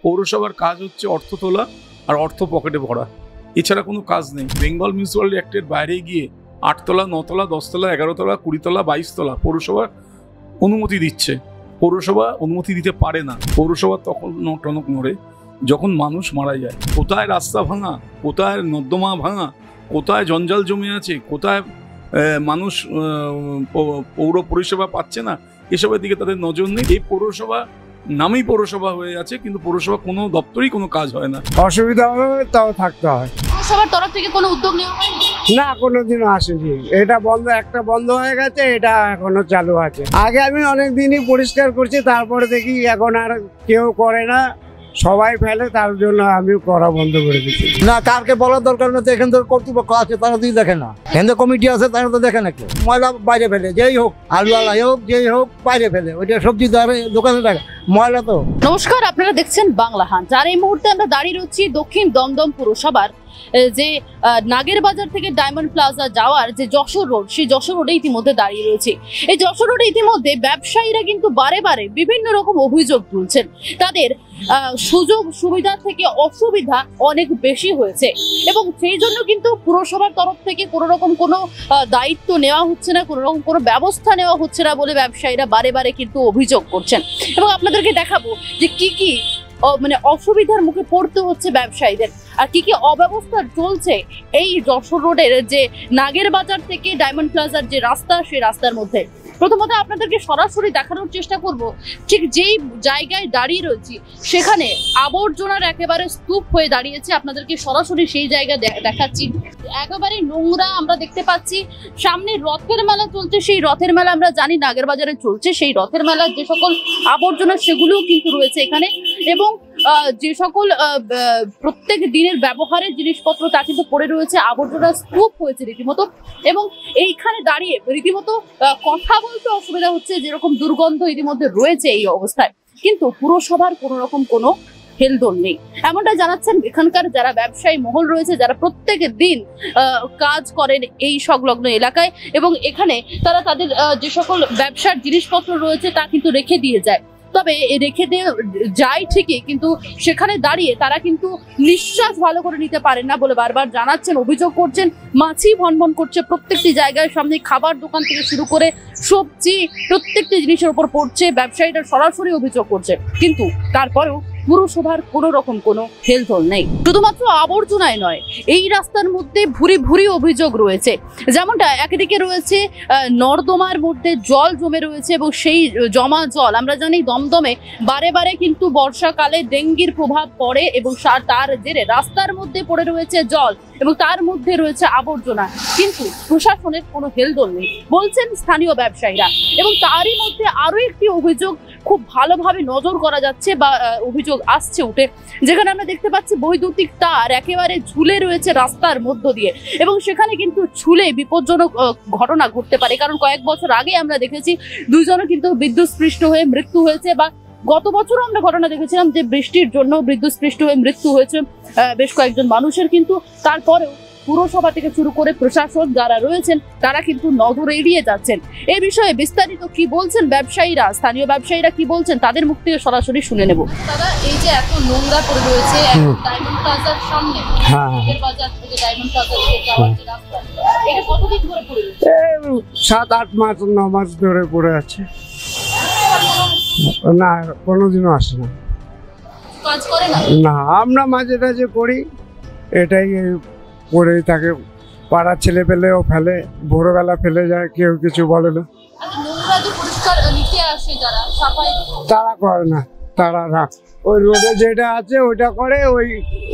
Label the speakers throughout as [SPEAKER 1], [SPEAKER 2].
[SPEAKER 1] পৌরসভার কাজ হচ্ছে অর্থ তোলা আর অর্থ পকেটে ভরা, এছাড়া কোনো কাজ নেই। বেঙ্গল মিউনিসিপ্যালিটি অ্যাক্টের বাইরে গিয়ে 8 তলা 9 তলা 10 তলা 11 তলা 20 তলা 22 তলা পৌরসভা অনুমতি দিচ্ছে। পৌরসভা অনুমতি দিতে পারে না। পৌরসভা তখন টনক নড়ে যখন মানুষ মারা যায়। কোথায় রাস্তা ভাঙা, কোথায় নর্দমা ভাঙা, কোথায় জঞ্জাল জমে আছে, কোথায় মানুষ পৌর পরিষেবা পাচ্ছে না, এসবের দিকে তাদের নজর নেই। এই পৌরসভা নামেই পৌরসভা হয়ে আছে, কিন্তু পৌরসভা কোনো দপ্তরেই কোনো কাজ হয় না।
[SPEAKER 2] অসুবিধা হবে তাও থাকতে হয়।
[SPEAKER 3] পৌরসভার তরফ থেকে কোনো উদ্যোগ নেওয়া হয়নি?
[SPEAKER 2] না, কোনোদিনও আসেনি। এটা বন্ধ, একটা বন্ধ হয়ে গেছে, এটা এখনো চালু আছে। আগে আমি অনেক দিনই পরিষ্কার করছি, তারপরে দেখি এখন আর কেউ করে না, সবাই ফেলে, তার জন্য আমি করা বন্ধ করে দিচ্ছি।
[SPEAKER 4] না, কারকে বলার দরকার নেই। এখান থেকে কর্তৃপক্ষ আছে, তারা তুই দেখে না। কেন্দ্র কমিটি আছে, তারা তো দেখে না। কেউ ময়লা বাইরে ফেলে, যেই হোক, আলুওয়ালাই হোক, যেই হোক, বাইরে ফেলে। ওইটা সবজি দোকানে থাকে ময়লা তো।
[SPEAKER 3] নমস্কার, আপনারা দেখছেন বাংলা হান্ট। আর এই মুহূর্তে আমরা দাঁড়িয়ে রয়েছি দক্ষিণ দমদম পুরসভার যে নাগের বাজার থেকে ডায়মন্ড প্লাজা যাওয়ার যে যশোর রোড, সেই যশোর রোডে ইতিমধ্যে দাঁড়িয়ে রয়েছে। এই যশোর রোডে ইতিমধ্যে ব্যবসায়ীরা কিন্তু বারে বারে বিভিন্ন রকম অভিযোগ তুলছেন। তাদের সুযোগ সুবিধা থেকে অসুবিধা অনেক বেশি হয়েছে এবং সেই জন্য কিন্তু পুরসভার তরফ থেকে কোনো রকম কোনো দায়িত্ব নেওয়া হচ্ছে না, কোনো রকম কোনো ব্যবস্থা নেওয়া হচ্ছে না বলে ব্যবসায়ীরা বারে বারে কিন্তু অভিযোগ করছেন। এবং আপনাদেরকে দেখাবো যে কি কি মানে অসুবিধার মুখে পড়তে হচ্ছে ব্যবসায়ীদের আর কি কি অব্যবস্থা চলছে এই যশোর রোডের যে নাগের বাজার থেকে ডায়মন্ড প্লাজার যে রাস্তা, সেই রাস্তার মধ্যে। প্রথমত আপনাদেরকে সরাসরি দেখানোর চেষ্টা করব ঠিক যেই জায়গায় দাঁড়িয়ে রয়েছি সেখানে আবর্জনার একেবারে স্তূপ হয়ে দাঁড়িয়েছে। আপনাদেরকে সরাসরি সেই জায়গা দেখাচ্ছি। একেবারে নোংরা আমরা দেখতে পাচ্ছি। সামনে রথের মেলা চলছে, সেই রথের মেলা আমরা জানি নাগের বাজারে চলছে। সেই রথের মেলার যে সকল আবর্জনা সেগুলোও কিন্তু রয়েছে এখানে এবং যে সকল প্রত্যেক দিনের ব্যবহারের জিনিসপত্র তা কিন্তু পড়ে রয়েছে, আবর্জনা স্তূপ হয়েছে রীতিমতো। এবং এইখানে দাঁড়িয়ে রীতিমতো কথা বলতে অসুবিধা হচ্ছে, যেরকম দুর্গন্ধ ইতিমধ্যে রয়েছে এই অবস্থায়। কিন্তু পুরসভার কোনো রকম কোনো হেলদোল নেই, এমনটা জানাচ্ছেন এখানকার যারা ব্যবসায়ী মহল রয়েছে, যারা প্রত্যেক দিন কাজ করেন এই সংলগ্ন এলাকায় এবং এখানে তারা তাদের যে সকল ব্যবসার জিনিসপত্র রয়েছে তা কিন্তু রেখে দিয়ে যায়। তবে রেখে দিয়ে যায় ঠিকই, কিন্তু সেখানে দাঁড়িয়ে তারা কিন্তু নিঃশ্বাস ভালো করে নিতে পারেন না বলে বারবার জানাচ্ছেন, অভিযোগ করছেন। মাছি ভনভন করছে প্রত্যেকটি জায়গায়, সামনে খাবার দোকান থেকে শুরু করে সবজি প্রত্যেকটি জিনিসের উপর পড়ছে। ব্যবসায়ীরা সরাসরি অভিযোগ করছে, কিন্তু তারপরেও পুরসভার কোনো রকম কোনো হেলদোল নেই। শুধুমাত্র আবর্জনায় নয়, এই রাস্তার মধ্যে ভুরি ভুরি অভিযোগ রয়েছে। যেমনটা একদিকে রয়েছে নর্দমার মধ্যে জল জমে রয়েছে এবং সেই জমা জল আমরা জানি দমদমে বারে বারে কিন্তু বর্ষাকালে ডেঙ্গির প্রভাব পড়ে এবং তার জেরে রাস্তার মধ্যে পড়ে রয়েছে জল এবং তার মধ্যে রয়েছে আবর্জনা, কিন্তু প্রশাসনের কোনো হেলদোল নেই বলছেন স্থানীয় ব্যবসায়ীরা। এবং তারই মধ্যে আরো একটি অভিযোগ খুব ভালোভাবে নজর করা যাচ্ছে বা অভিযোগ আসছে উঠে, যেখানে আমরা দেখতে পাচ্ছি বৈদ্যুতিক তার একেবারে ঝুলে রয়েছে রাস্তার মধ্য দিয়ে এবং সেখানে কিন্তু ঝুলে বিপজ্জনক ঘটনা ঘটতে পারে। কারণ কয়েক বছর আগে আমরা দেখেছি দুইজনও কিন্তু বিদ্যুৎস্পৃষ্ট হয়ে মৃত্যু হয়েছে, বা গত বছরও আমরা ঘটনা দেখেছিলাম যে বৃষ্টির জন্য বিদ্যুৎস্পৃষ্ট হয়ে মৃত্যু হয়েছে বেশ কয়েকজন মানুষের। কিন্তু তারপরেও পুরসভা থেকে শুরু করে প্রশাসন যারা রয়েছেন তারা কিন্তু নজর এড়িয়ে যাচ্ছেন। এই বিষয়ে বিস্তারিত কি বলছেন ব্যবসায়ীরা, স্থানীয় ব্যবসায়ীরা কি বলছেন, তাদের মুখ থেকে সরাসরি শুনে নেব। দাদা, এই যে এত নোংরা পড়ে রয়েছে ডায়মন্ড প্লাজার সামনে, নাগের বাজার থেকে ডায়মন্ড প্লাজা যাওয়ার যে রাস্তা, এটা কতদিন ধরে পড়ে রয়েছে?
[SPEAKER 2] 7-8 মাস 9 মাস ধরে পড়ে আছে। না, কোনোদিনও আসে না।
[SPEAKER 3] কাজ করে না?
[SPEAKER 2] না, আমরা মাঝে টাঝে করি, এটাই পড়েই থাকে। পাড়ার ছেলে পেলেও ফেলে, ভোরবেলা ফেলে যায়, কেউ কিছু বলে না। তারা করে না, তারা রাখ ওই রোডে যেটা আছে ওইটা করে,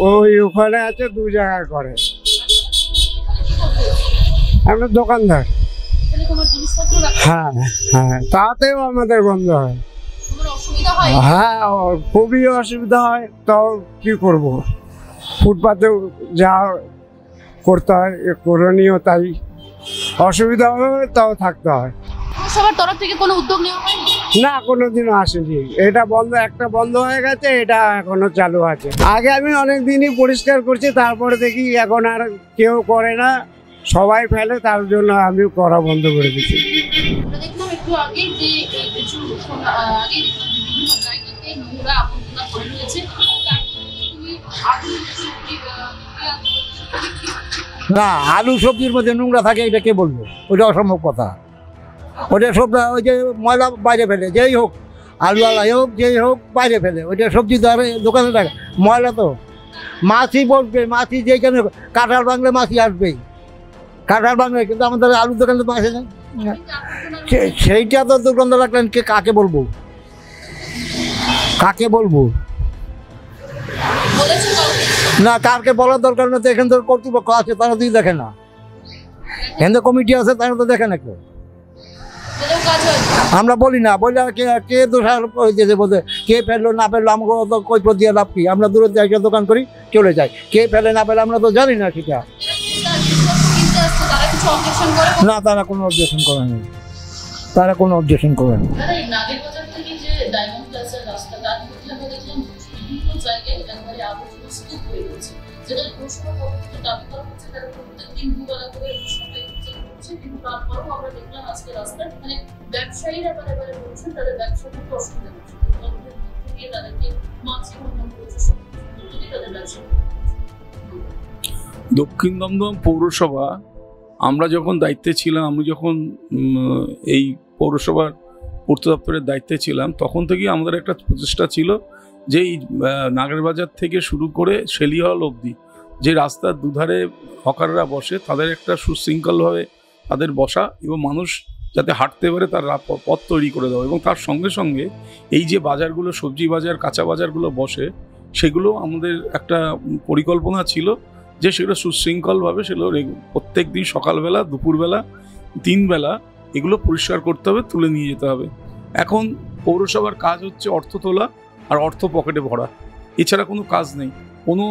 [SPEAKER 2] ওই ওখানে আছে 2 জায়গায় করে। আমরা দোকানদার। হ্যাঁ হ্যাঁ, তাতেও আমাদের বন্ধ হয়। হ্যাঁ, খুবই অসুবিধা হয়। তাও কি করব, ফুটপাতেও যা করতে হয় করণীয়, তাই অসুবিধা হবে, তাও থাকতে হয়।
[SPEAKER 3] পুরসভার তরফ থেকে কোনো উদ্যোগ নেওয়া হয়নি?
[SPEAKER 2] না, কোনোদিনও আসেনি। এটা বন্ধ, একটা বন্ধ হয়ে গেছে, এটা এখনো চালু আছে। আগে আমি অনেক দিনই পরিষ্কার করছি, তারপরে দেখি এখন আর কেউ করে না, সবাই ফেলে, তার জন্য আমি করা বন্ধ করে দিচ্ছি।
[SPEAKER 3] দেখলাম একটু আগে যে কিছু আগে বিভিন্ন জায়গাতে নোংরা আবর্জনা পড়ে রয়েছে,
[SPEAKER 4] না, আলু সবজির মধ্যে নোংরা থাকে এটা কে বলবো? ওটা অসম্ভব কথা। ওটা সব ওই যে ময়লা বাইরে ফেলে, যেই হোক আলুওয়ালা হোক যেই হোক বাইরে ফেলে, ওইটা সবজি দোকানে থাকে ময়লা। তো মাছই বলবে, মাছই যেখানে কাঁঠাল বাংলে মাছই আসবেই, কাঁঠাল বাংলে, কিন্তু আমাদের আলুর দোকানে তো আসে না। সেইটা তো দুর্গন্ধ রাখলেন, কাকে বলবো, কাকে বলবো? না, কারকে বলার দরকার না, তো এখান থেকে কর্তৃপক্ষ আছে, তারা তুই দেখে না, এখান থেকে কমিটি আছে, তারা তো দেখে না কেউ। আমরা বলি না, বললে কে দোষারোপ দিয়েছে, বলতে কে ফেললো না ফেললো আমাকে অত কৈফিয়ত দিয়ে লাভ কি? আমরা দূরের জায়গায় দোকান করি, চলে যাই, কে ফেলে না ফেলে আমরা তো জানি না সেটা। না, তারা কোনো অবজেকশন করেনি, তারা কোনো অবজেকশন করেনি।
[SPEAKER 1] দক্ষিণ দমদম পৌরসভা আমরা যখন দায়িত্বে ছিলাম, আমি যখন এই পৌরসভার পূর্ত দপ্তরের দায়িত্বে ছিলাম, তখন থেকেই আমাদের একটা প্রচেষ্টা ছিল যে এই নাগেরবাজার থেকে শুরু করে শেলিহল অবধি যে রাস্তার দুধারে হকাররা বসে, তাদের একটা সুশৃঙ্খলভাবে তাদের বসা এবং মানুষ যাতে হাঁটতে পারে তার পথ তৈরি করে দেওয়া, এবং তার সঙ্গে সঙ্গে এই যে বাজারগুলো, সবজি বাজার, কাঁচা বাজারগুলো বসে, সেগুলো আমাদের একটা পরিকল্পনা ছিল যে সেগুলো সুশৃঙ্খলভাবে সেগুলো প্রত্যেক দিন সকালবেলা, দুপুরবেলা, 3 বেলা এগুলো পরিষ্কার করতে হবে, তুলে নিয়ে যেতে হবে। এখন পৌরসভার কাজ হচ্ছে অর্থ তোলা আর অর্থ পকেটে ভরা, এছাড়া কোনো কাজ নেই। কোনো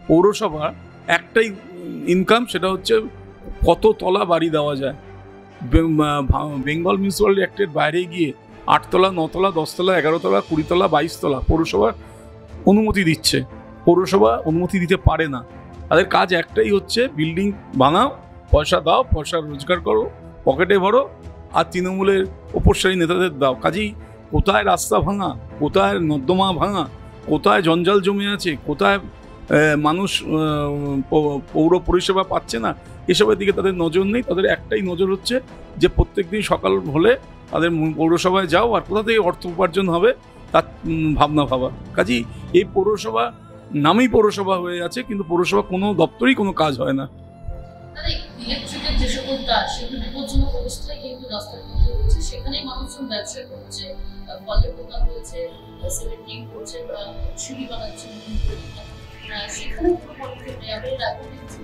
[SPEAKER 1] পৌরসভার একটাই ইনকাম, সেটা হচ্ছে কত তলা বাড়ি দেওয়া যায়। বেঙ্গল মিউনিসিপ্যালিটি অ্যাক্টের বাইরে গিয়ে 8 তলা, 9 তলা, 10 তলা, 11 তলা, 20 তলা, 22 তলা পৌরসভা অনুমতি দিচ্ছে। পৌরসভা অনুমতি দিতে পারে না, তাদের কাজ একটাই হচ্ছে বিল্ডিং বানাও, পয়সা দাও, পয়সা রোজগার করো, পকেটে ভরো, আর তৃণমূলের ওপরসারি নেতাদের দাও। কাজেই কোথায় রাস্তা ভাঙা, কোথায় নর্দমা ভাঙা, কোথায় জঞ্জাল জমে আছে, কোথায় মানুষ পৌর পরিষেবা পাচ্ছে না, এসবের দিকে তাদের নজর নেই। তাদের একটাই নজর হচ্ছে যে প্রত্যেক দিন সকাল হলে তাদের পৌরসভায় যাও, আর কোথা থেকে অর্থ উপার্জন হবে তার ভাবনা ভাবা। কাজেই এই পৌরসভা নামেই পৌরসভা হয়ে আছে, কিন্তু পৌরসভা কোনো দপ্তরেই কোনো কাজ হয় না।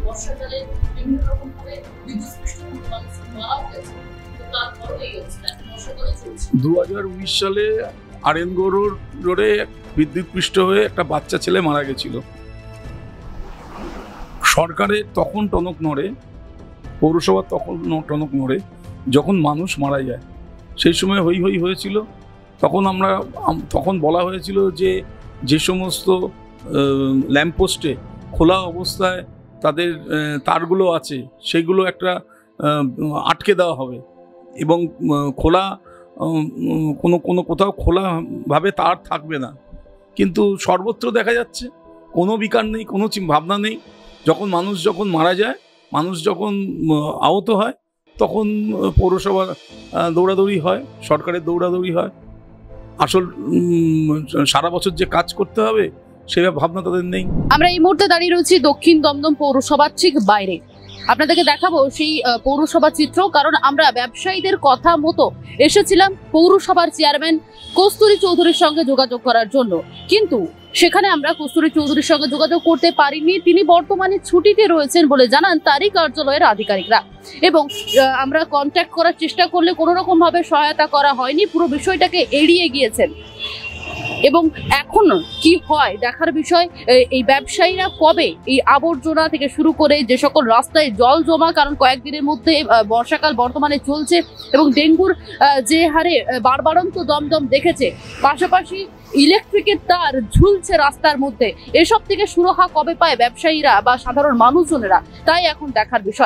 [SPEAKER 3] বর্ষাকালে বিভিন্ন রকম ভাবে বিদ্যুৎ স্পৃষ্ট মানুষ মারা গেছে, তারপরে এই অবস্থা বর্ষাকালে চলছে।
[SPEAKER 1] 2019 সালে আরেনগো রোডে বিদ্যুৎ পৃষ্ঠ হয়ে একটা বাচ্চা ছেলে মারা গেছিল। সরকারের তখন টনক নড়ে, পৌরসভার তখন টনক নড়ে যখন মানুষ মারা যায়। সেই সময় হই হই হয়েছিল। তখন বলা হয়েছিল যে সমস্ত ল্যাম্পপোস্টে খোলা অবস্থায় তাদের তারগুলো আছে, সেগুলো একটা আটকে দেওয়া হবে, এবং খোলা কোথাও খোলাভাবে তার থাকবে না। কিন্তু সর্বত্র দেখা যাচ্ছে কোনো বিকার নেই, কোনো ভাবনা নেই। মানুষ যখন মারা যায়, মানুষ যখন আহত হয়, তখন পৌরসভার দৌড়াদৌড়ি হয়, সরকারের দৌড়াদৌড়ি হয়। আসল সারা বছর যে কাজ করতে হবে সেভাবে ভাবনা তাদের নেই।
[SPEAKER 3] আমরা এই মুহূর্তে দাঁড়িয়ে রয়েছি দক্ষিণ দমদম পৌরসভার ঠিক বাইরে। আপনাদেরকে দেখাবো সেই পৌরসভা চিত্র, কারণ আমরা ব্যবসায়ীদের কথা মতো এসেছিলাম পৌরসভার চেয়ারম্যান কস্তুরী চৌধুরীর সঙ্গে যোগাযোগ করার জন্য, কিন্তু সেখানে আমরা কস্তুরী চৌধুরীর সঙ্গে যোগাযোগ করতে পারিনি। তিনি বর্তমানে ছুটিতে রয়েছেন বলে জানান তারই কার্যালয়ের আধিকারিকরা, এবং আমরা কন্ট্যাক্ট করার চেষ্টা করলে কোনো রকম ভাবে সহায়তা করা হয়নি, পুরো বিষয়টাকে এড়িয়ে গিয়েছেন। এবং এখন কি হয় দেখার বিষয়। এই ব্যবসায়ীরা কবে এই আবর্জনা থেকে শুরু করে যে সকল রাস্তায় জল জমা, কারণ কয়েকদিনের মধ্যে বর্ষাকাল বর্তমানে চলছে এবং ডেঙ্গুর যে হারে বারবারন্ত দমদম দেখেছে, পাশাপাশি ইলেকট্রিকের তার ঝুলছে রাস্তার মধ্যে, এসব থেকে সুরাহা কবে পায় ব্যবসায়ীরা বা সাধারণ মানুষজনেরা, তাই এখন দেখার বিষয়।